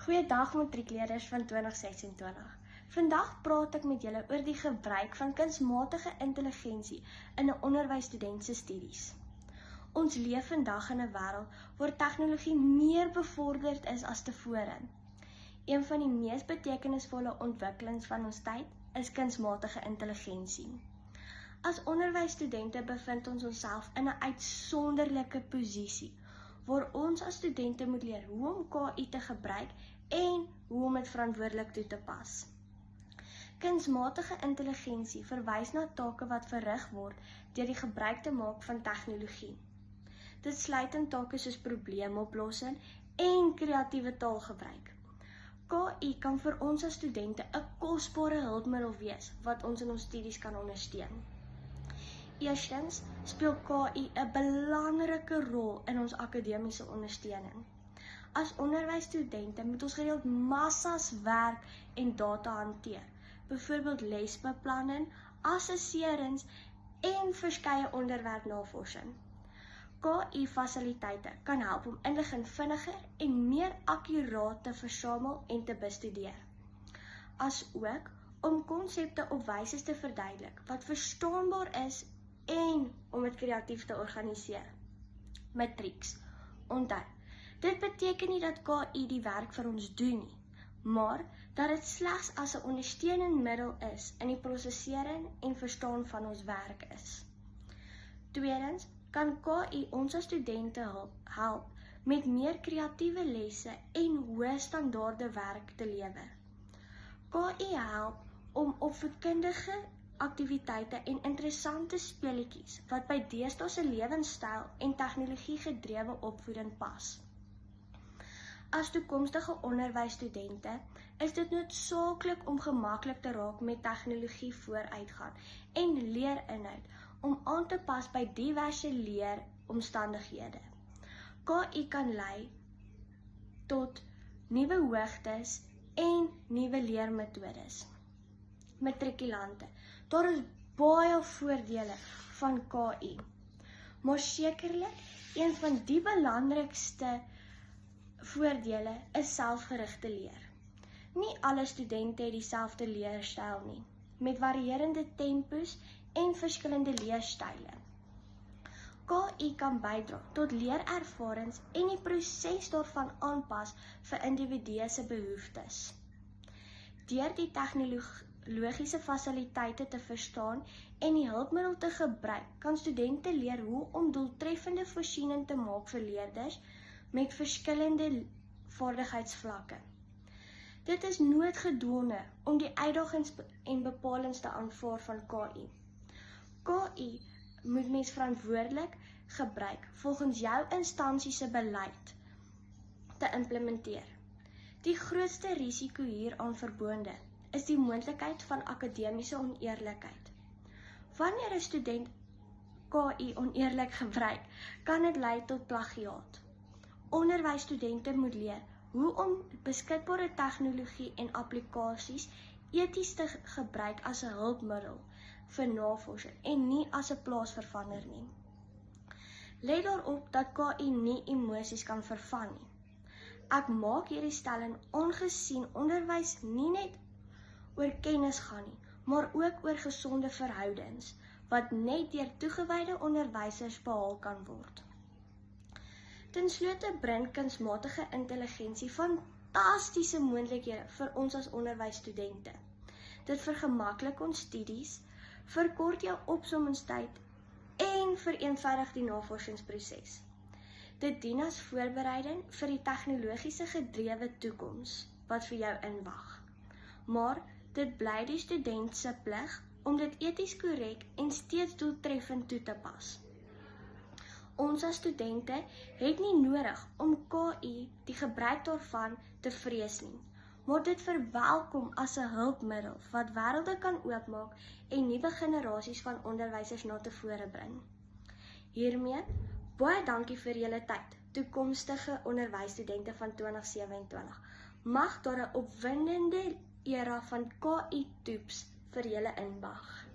Goeiedag matriekleerders van 2026. Vandag praat ek met julle oor die gebruik van kunsmatige intelligensie in 'n onderwysstudent se studies. Ons leef vandag in 'n wêreld waar tegnologie meer bevorderd is as tevore. Een van die mees betekenisvolle ontwikkelings van ons tyd is kunsmatige intelligensie. As onderwysstudente bevind ons onsself in 'n uitsonderlike posisie, waar ons as studente moet leer hoe om KI te gebruik en hoe om dit verantwoordelik toe te pas. Kunsmatige intelligensie verwys na take wat verrig word deur die gebruik te maak van tegnologie. Dit sluit in take soos probleemoplossing en kreatiewe taalgebruik. KI kan vir ons as studente 'n kosbare hulpmiddel wees wat ons in ons studies kan ondersteun. Eerstens speel KI 'n belangrike rol in ons akademiese ondersteuning. As onderwysstudente moet ons gereeld massas werk en data hanteer, byvoorbeeld lesbeplanning, assesserings en verskeie onderwerpnavorsing. KI-fasiliteite kan help om inligting vinniger en meer akkuraat te versamel en te bestudeer, asook om konsepte op wyse te verduidelik wat verstaanbaar is en om dit kreatief te organiseer. Matrieks. Onthou, dit beteken nie dat KI die werk vir ons doen nie, maar dat dit slegs as 'n ondersteunende middel is in die prosesering en verstaan van ons werk is. Tweedens, kan KI ons as studente help met meer kreatiewe lesse en hoë standaarde werk te lewer. KI help om opvoedkundige aktiwiteite en interessante speletjies wat by deesdae se lewenstyl en tegnologie gedrewe opvoeding pas. As toekomstige onderwysstudente is dit noodsaaklik om gemaklik te raak met tegnologie vooruitgaan en leerinhoud om aan te pas by diverse leeromstandighede. KI kan lei tot nuwe hoogtes en nuwe leermetodes. Matrikulante, daar is baie voordele van KI, maar sekerlik een van die belangrikste voordele is selfgerigte leer. Nie alle studente het dieselfde leerstyl nie, met varierende tempos en verskillende leerstyle. KI kan bydra tot leerervarings en die proses daarvan aanpas vir individue se behoeftes. Deur die tegnologiese fasiliteite te verstaan en die hulpmiddel te gebruik, kan studente leer hoe om doeltreffende voorsiening te maak vir leerders met verskillende vaardigheidsvlakke. Dit is noodgedwonge om die uitdagings en bepalings te aanvaar van KI. KI moet mens verantwoordelik gebruik volgens jou instansie se beleid te implementeer. Die grootste risiko hieraan verbonde is die moontlikheid van akademiese oneerlikheid. Wanneer 'n student KI oneerlik gebruik, kan dit lei tot plagiaat. Onderwysstudente moet leer hoe om beskikbare tegnologie en applikasies eties te gebruik as 'n hulpmiddel vir navorsing en nie as 'n plaasvervanger nie. Let daarop dat KI nie emosies kan vervang nie. Ek maak hierdie stelling aangesien onderwys nie net oor kennis gaan nie, maar ook oor gesonde verhoudings, wat net deur toegewyde onderwysers behaal kan word. Ten slotte bring kunsmatige intelligensie fantastiese moontlikhede vir ons as onderwysstudente. Dit vergemaklik ons studies, verkort jou opsommingstyd en vereenvoudig die navorsingsproses. Dit dien as voorbereiding vir die tegnologiese gedrewe toekoms wat vir jou inwag. Maar dit bly die student se plig om dit eties korrek en steeds doeltreffend toe te pas. Ons as studente het nie nodig om KI, die gebruik daarvan, te vrees nie, maar dit verwelkom as 'n hulpmiddel wat wêrelde kan oopmaak en nuwe generasies van onderwysers na tevore bring. Hiermee, baie dankie vir julle tyd, toekomstige onderwysstudente van 2027. Mag daar 'n opwindende era van KI-toeps vir julle inwag.